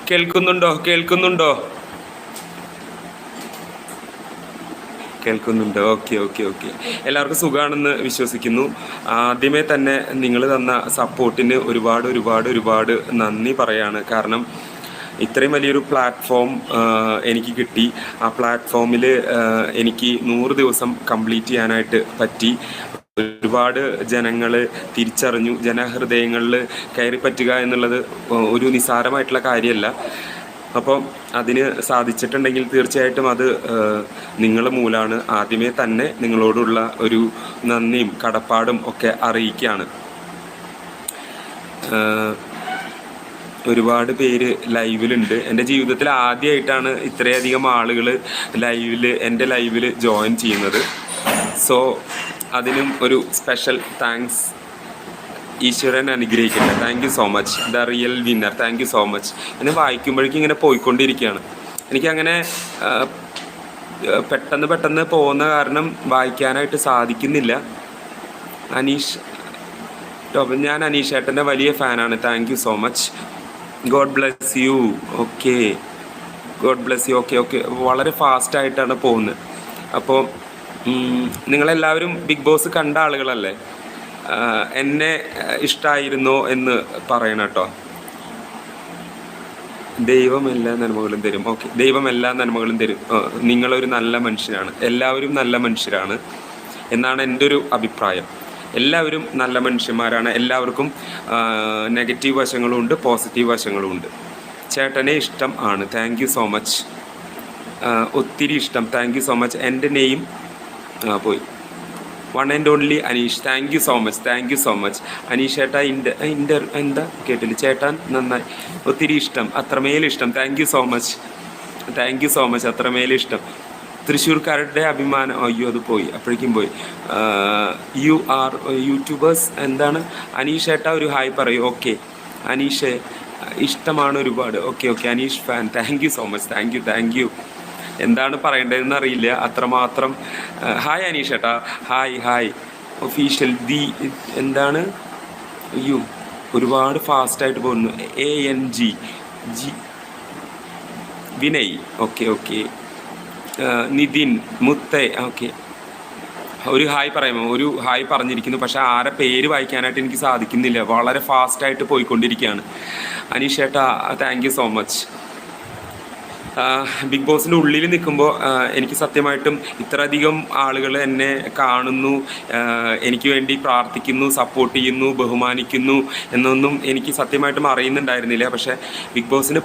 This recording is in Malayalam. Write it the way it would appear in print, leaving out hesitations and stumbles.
കേൾക്കുന്നുണ്ടോ? കേൾക്കുന്നുണ്ടോ? കേൾക്കുന്നുണ്ട്. Okay okay okay. എല്ലാവർക്കും സുഖമാണെന്ന് വിശ്വസിക്കുന്നു. ആദ്യമേ തന്നെ നിങ്ങൾ തന്ന സപ്പോർട്ടിന് ഒരുപാട് ഒരുപാട് ഒരുപാട് നന്ദി പറയാണ്. കാരണം ഇത്രയും വലിയൊരു പ്ലാറ്റ്ഫോം എനിക്ക് കിട്ടി. ആ പ്ലാറ്റ്ഫോമിൽ എനിക്ക് 100 ദിവസം കംപ്ലീറ്റ് ചെയ്യാനായിട്ട് പറ്റി. ഒരുപാട് ജനങ്ങൾ തിരിച്ചറിഞ്ഞു. ജനഹൃദയങ്ങളിൽ കയറി പറ്റുക എന്നുള്ളത് ഒരു നിസ്സാരമായിട്ടുള്ള കാര്യമല്ല. അപ്പോൾ അതിന് സാധിച്ചിട്ടുണ്ടെങ്കിൽ തീർച്ചയായിട്ടും അത് നിങ്ങൾ മൂലമാണ്. ആദ്യമേ തന്നെ നിങ്ങളോടുള്ള ഒരു നന്ദിയും കടപ്പാടും ഒക്കെ അറിയിക്കുകയാണ്. ഒരുപാട് പേര് ലൈവിലുണ്ട്. എൻ്റെ ജീവിതത്തിൽ ആദ്യമായിട്ടാണ് ഇത്രയധികം ആളുകൾ എൻ്റെ ലൈവിൽ ജോയിൻ ചെയ്യുന്നത്. സോ അതിനും ഒരു സ്പെഷ്യൽ താങ്ക്സ്. ഈശ്വരൻ അനുഗ്രഹിക്കട്ടെ. Thank you so much. The real winner. Thank you so much. എന്നെ വായിക്കുമ്പോഴേക്കും ഇങ്ങനെ പോയിക്കൊണ്ടിരിക്കുകയാണ്. എനിക്കങ്ങനെ പെട്ടെന്ന് പോകുന്ന കാരണം വായിക്കാനായിട്ട് സാധിക്കുന്നില്ല. അനീഷ് ടോപ്പ്, ഞാൻ അനീഷ് ഏട്ടൻ്റെ വലിയ ഫാനാണ്. Thank you so much. God bless you. Okay, God bless you. Okay okay. വളരെ ഫാസ്റ്റായിട്ടാണ് പോകുന്നത്. അപ്പോൾ നിങ്ങളെല്ലാവരും ബിഗ് ബോസ് കണ്ട ആളുകളല്ലേ? എന്നെ ഇഷ്ടമായിരുന്നോ എന്ന് പറയണം കേട്ടോ. ദൈവം എല്ലാ നന്മകളും തരും. ഓക്കെ, ദൈവം എല്ലാ നന്മകളും തരും. നിങ്ങളൊരു നല്ല മനുഷ്യനാണ്. എല്ലാവരും നല്ല മനുഷ്യരാണ് എന്നാണ് എൻ്റെ ഒരു അഭിപ്രായം. എല്ലാവരും നല്ല മനുഷ്യന്മാരാണ്. എല്ലാവർക്കും നെഗറ്റീവ് വശങ്ങളും ഉണ്ട്, പോസിറ്റീവ് വശങ്ങളും ഉണ്ട്. ചേട്ടനെ ഇഷ്ടം ആണ്. Thank you so much. ഒത്തിരി ഇഷ്ടം. Thank you so much. എൻ്റെ നെയിം പോയി. One and only Aneesh. Thank you so much. Thank you so much. Aneesh ചേട്ടാ എന്താ കേട്ടില്ല? ചേട്ടാൻ നന്നായി. ഒത്തിരി ഇഷ്ടം. അത്രമേലിഷ്ടം. Thank you so much. Thank you so much. അത്രമേലിഷ്ടം. തൃശ്ശൂർക്കാരുടെ അഭിമാനം. അയ്യോ, അത് പോയി, അപ്പോഴേക്കും പോയി. You are YouTubers. എന്താണ് അനീഷ് ചേട്ടാ? ഒരു ഹായ് പറയൂ. ഓക്കെ അനീഷേ, ഇഷ്ടമാണ് ഒരുപാട്. Okay okay. Aneesh fan. Thank you so much. Thank U. എന്താണ് പറയേണ്ടതെന്ന് അറിയില്ല, അത്രമാത്രം. ഹായ് അനീഷ് ചേട്ടാ. Hi official. എന്താണ്? അയ്യോ, ഒരുപാട് ഫാസ്റ്റായിട്ട് പോകുന്നു. ANG വിനയ്. ഓക്കെ. നിതിൻ മുത്തേ. ഓക്കെ, ഒരു ഹായ് പറയാമോ? ഒരു ഹായ് പറഞ്ഞിരിക്കുന്നു, പക്ഷേ ആരെ പേര് വായിക്കാനായിട്ട് എനിക്ക് സാധിക്കുന്നില്ല. വളരെ ഫാസ്റ്റായിട്ട് പോയിക്കൊണ്ടിരിക്കുകയാണ്. അനീഷ് ചേട്ടാ, thank you so much. Big ബോസിൻ്റെ ഉള്ളിൽ നിൽക്കുമ്പോൾ എനിക്ക് സത്യമായിട്ടും ഇത്രയധികം ആളുകൾ എന്നെ കാണുന്നു, എനിക്ക് വേണ്ടി പ്രാർത്ഥിക്കുന്നു, സപ്പോർട്ട് ചെയ്യുന്നു, ബഹുമാനിക്കുന്നു എന്നൊന്നും എനിക്ക് സത്യമായിട്ടും അറിയുന്നുണ്ടായിരുന്നില്ല. പക്ഷേ ബിഗ് ബോസിന്